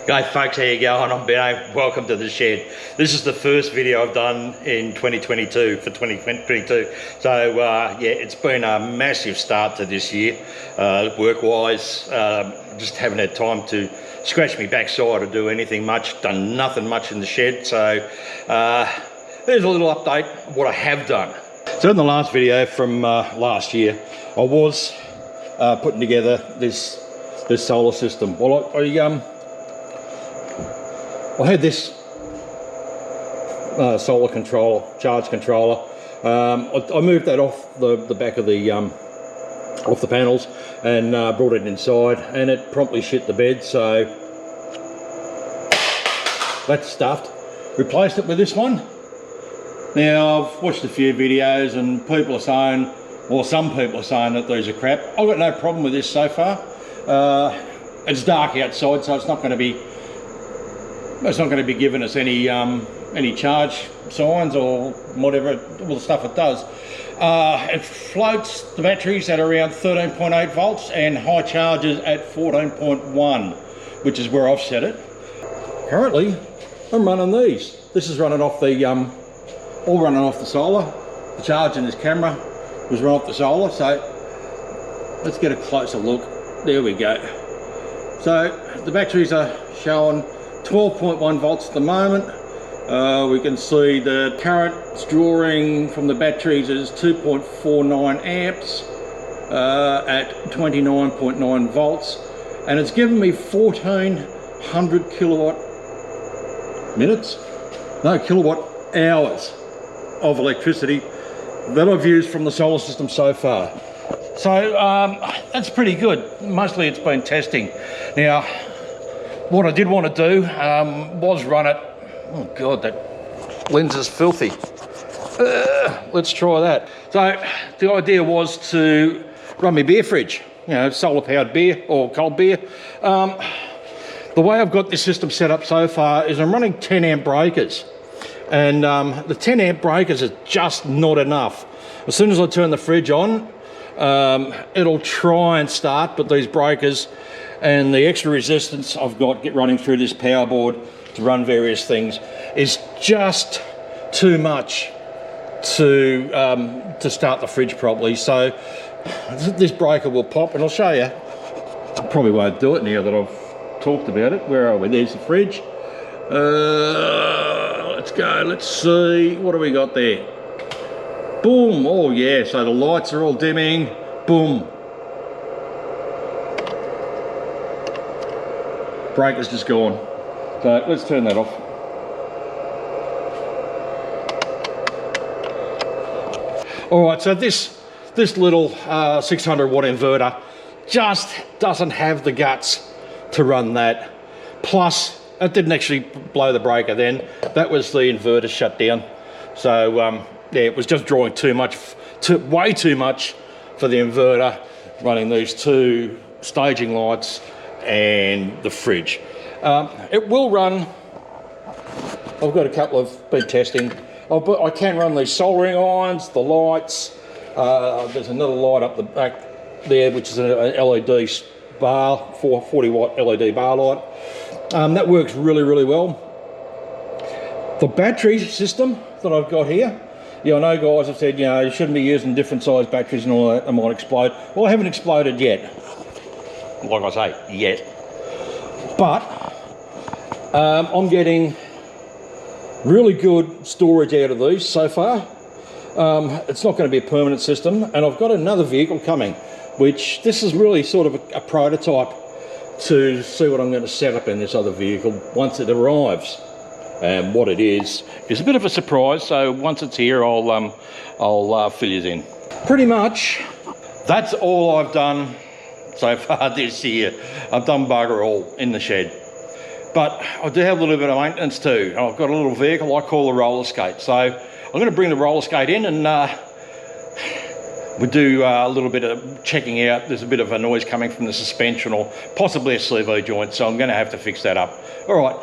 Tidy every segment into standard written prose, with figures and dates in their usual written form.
G'day folks, how you going? I'm Benno, welcome to the shed. This is the first video I've done in 2022 for 2022. So yeah, it's been a massive start to this year, work-wise. Just haven't had time to scratch me backside or do anything much, done nothing much in the shed. So there's a little update of what I have done. So in the last video from last year, I was putting together this solar system. Well, I had this solar controller, charge controller. I moved that off the back of the off the panels and brought it inside, and it promptly shit the bed. So that's stuffed. Replaced it with this one. Now I've watched a few videos and people are saying, or some people are saying, that these are crap. I've got no problem with this so far. It's dark outside, so it's not going to be giving us any charge signs or whatever, all the stuff it does. It floats the batteries at around 13.8 volts and high charges at 14.1, which is where I've set it. Currently, I'm running these. This is running off the, all running off the solar. The charge in this camera was run off the solar, so let's get a closer look. There we go. So the batteries are showing 12.1 volts at the moment. We can see the current it's drawing from the batteries is 2.49 amps at 29.9 volts, and it's given me 1400 kilowatt hours of electricity that I've used from the solar system so far. So that's pretty good. Mostly it's been testing. Now, what I did want to do was run it. Oh God, that lens is filthy. Let's try that. So the idea was to run my beer fridge, you know, solar powered beer or cold beer. The way I've got this system set up so far is I'm running 10 amp breakers, and the 10 amp breakers are just not enough. As soon as I turn the fridge on, it'll try and start, but these breakers and the extra resistance I've got running through this power board to run various things is just too much to start the fridge properly. So this breaker will pop, and I'll show you. I probably won't do it now that I've talked about it. Where are we? There's the fridge. Let's go. Let's see. What do we got there? Boom. Oh yeah, so the lights are all dimming. Boom. Breaker's just gone. So let's turn that off. All right, so this little 600 watt inverter just doesn't have the guts to run that. Plus, it didn't actually blow the breaker then. That was the inverter shut down. So yeah, it was just drawing too much, way too much for the inverter, running these two staging lights and the fridge. It will run. I've got a couple of been testing. I can run these soldering irons, the lights. There's another light up the back there, which is an LED bar, 40 watt LED bar light. That works really, really well. The battery system that I've got here, yeah, I know guys have said, you know, you shouldn't be using different size batteries and all that, they might explode. Well, I haven't exploded yet. Like I say, yet. But I'm getting really good storage out of these so far. It's not going to be a permanent system, and I've got another vehicle coming, which this is really sort of a prototype to see what I'm going to set up in this other vehicle once it arrives. And what it is a bit of a surprise, so once it's here I'll fill you in. Pretty much that's all I've done so far this year. I've done bugger all in the shed, but I do have a little bit of maintenance too. I've got a little vehicle I call the rollerSkate, so I'm going to bring the rollerSkate in and we do a little bit of checking out. There's a bit of a noise coming from the suspension or possibly a CV joint, so I'm going to have to fix that up. All right.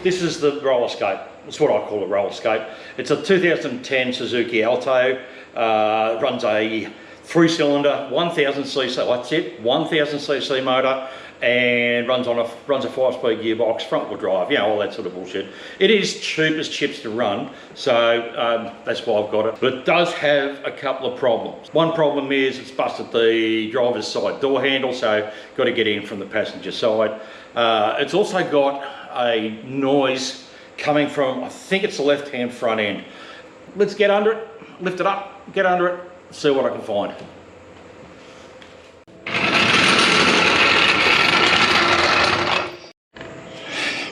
This is the rollerSkate. it's what I call a rollerSkate. It's a 2010 Suzuki Alto. Runs a 3-cylinder, 1000cc. That's it, 1000cc motor, and runs a 5-speed gearbox, front wheel drive. You know, all that sort of bullshit. It is cheap as chips to run, so that's why I've got it. But it does have a couple of problems. One problem is it's busted the driver's side door handle, so got to get in from the passenger side. It's also got a noise coming from, I think it's the left-hand front end. Let's get under it, lift it up, get under it, see what I can find.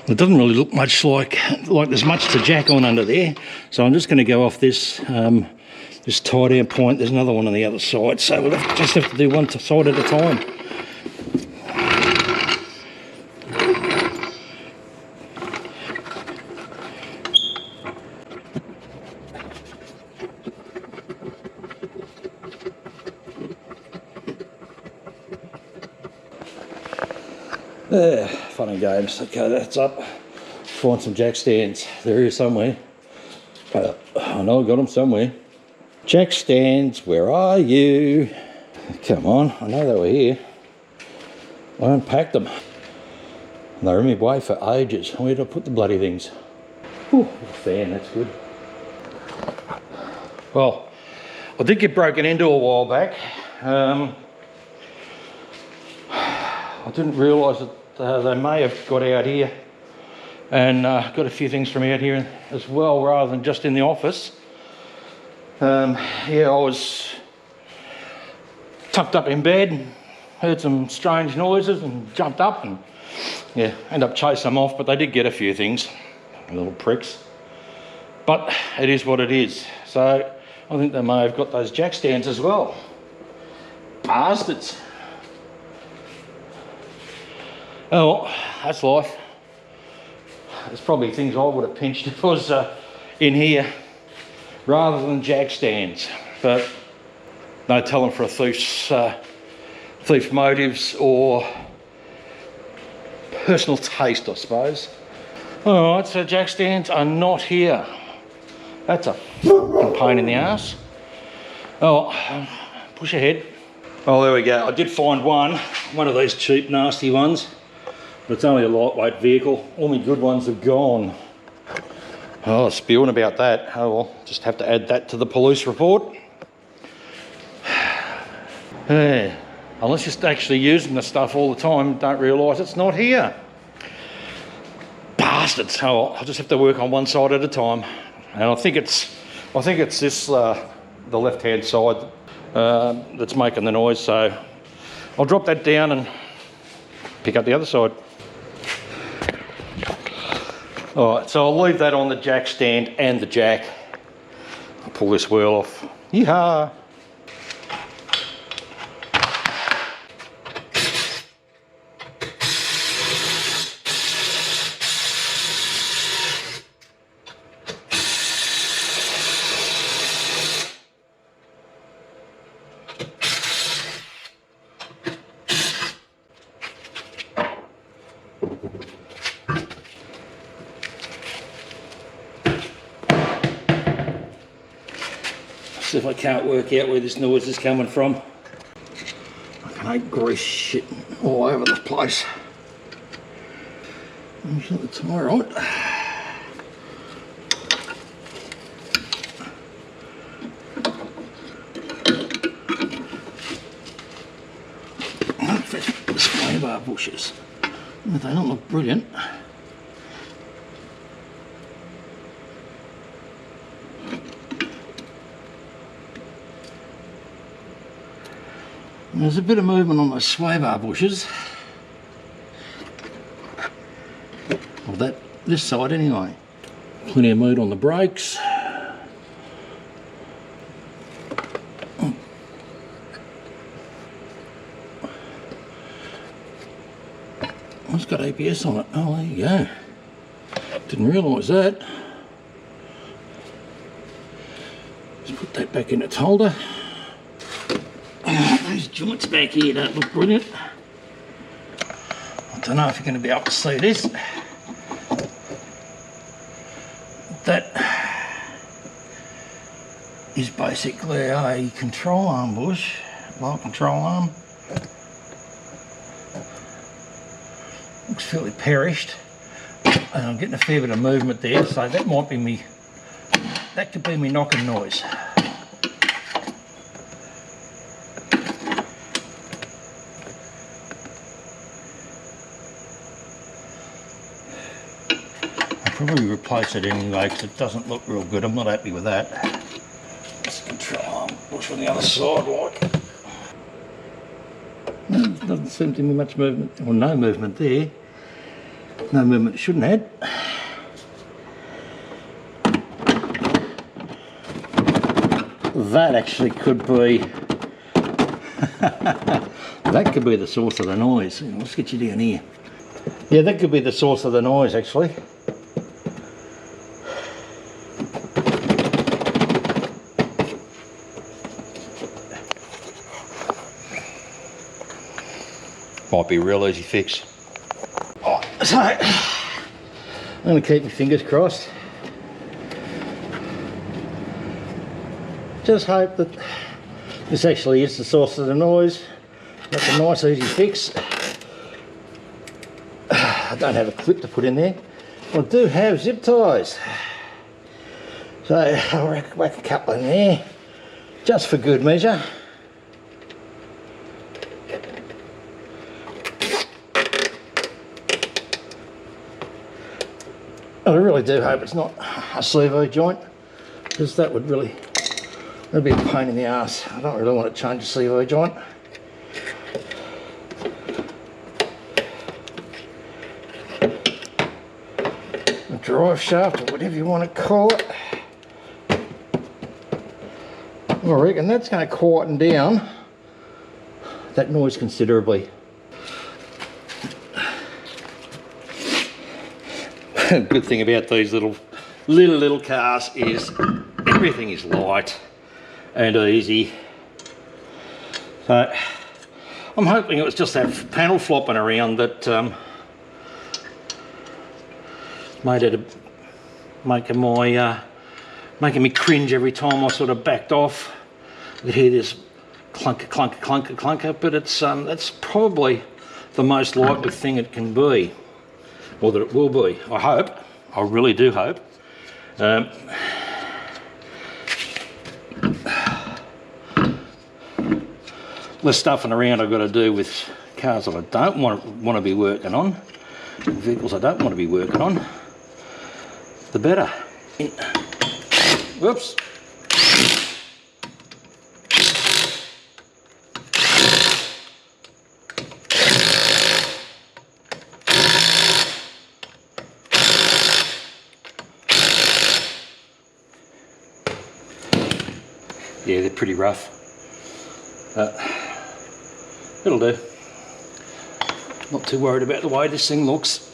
It doesn't really look much like there's much to jack on under there, so I'm just going to go off this this tie down point. There's another one on the other side, so we'll just have to do one side at a time. Fun and games. Okay, that's up. Find some jack stands. They're here somewhere. I know I got them somewhere. Jack stands, where are you? Come on, I know they were here. I unpacked them. They were in my way for ages. Where did I put the bloody things? Ooh, a fan, that's good. Well, I did get broken into a while back. I didn't realise that they may have got out here and got a few things from out here as well, rather than just in the office. Yeah, I was tucked up in bed and heard some strange noises and jumped up and yeah, ended up chasing them off, but they did get a few things, little pricks. But it is what it is. So I think they may have got those jack stands as well. Bastards. Oh, well, that's life. There's probably things I would have pinched if I was in here rather than jack stands. But no telling for a thief's motives or personal taste, I suppose. All right, so jack stands are not here. That's a fucking pain in the ass. Oh, push ahead. Oh, there we go. I did find one of these cheap, nasty ones. But it's only a lightweight vehicle. All my good ones have gone. Oh, spewing about that. Oh well, just have to add that to the police report. Yeah. Unless you're actually using the stuff all the time, don't realise it's not here. Bastards. Oh well, I'll just have to work on one side at a time. And I think it's this the left-hand side that's making the noise. So I'll drop that down and pick up the other side. Alright, so I'll leave that on the jack stand and the jack. I'll pull this wheel off. Yeehaw! See if I can't work out where this noise is coming from. I can hate grease shit all over the place. I'm sure it's alright. Display bar bushes. They don't look brilliant. There's a bit of movement on those sway bar bushes. Well, this side anyway. Plenty of meat on the brakes. It's got ABS on it. Oh, there you go. Didn't realise that. Let's put that back in its holder. Those joints back here don't look brilliant. I don't know if you're going to be able to see this. that is basically a control arm bush, light control arm. Looks fairly perished, and I'm getting a fair bit of movement there, so that might be me. That could be me knocking noise. I'll probably replace it anyway because it doesn't look real good. I'm not happy with that. Let's control arm bush on the other side, like. Doesn't seem to be much movement, or no movement there. No movement shouldn't add. That actually could be that could be the source of the noise. Let's get you down here. Yeah, that could be the source of the noise actually. Might be a real easy fix. Oh, so I'm going to keep my fingers crossed. Just hope that this actually is the source of the noise. That's a nice easy fix. I don't have a clip to put in there. I do have zip ties. So I'll whack a couple in there, just for good measure. I really do hope it's not a servo joint, because that'd be a pain in the ass. I don't really want to change a servo joint. A drive shaft, or whatever you want to call it. I reckon that's going to quieten down that noise considerably. Good thing about these little cars is everything is light and easy. So I'm hoping it was just that panel flopping around that making me cringe every time I sort of backed off. You hear this clunker, clunker, clunker, clunker, but that's probably the most likely thing it can be. Or that it will be. I hope. I really do hope. Less stuffing around I've got to do with cars that I don't want to be working on, vehicles I don't want to be working on, the better. Whoops. Yeah, they're pretty rough. It'll do. Not too worried about the way this thing looks.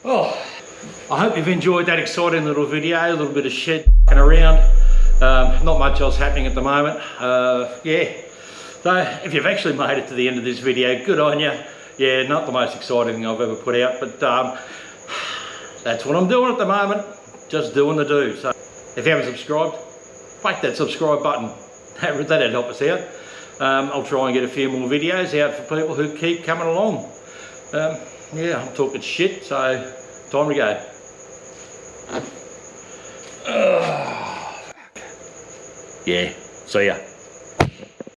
Oh, I hope you've enjoyed that exciting little video, a little bit of shed around. Not much else happening at the moment. Yeah, so if you've actually made it to the end of this video, good on you. Yeah, not the most exciting thing I've ever put out, but that's what I'm doing at the moment, just doing the do. So if you haven't subscribed, whack that subscribe button. That'd help us out. I'll try and get a few more videos out for people who keep coming along. Yeah, I'm talking shit, so time to go. Yeah, see ya.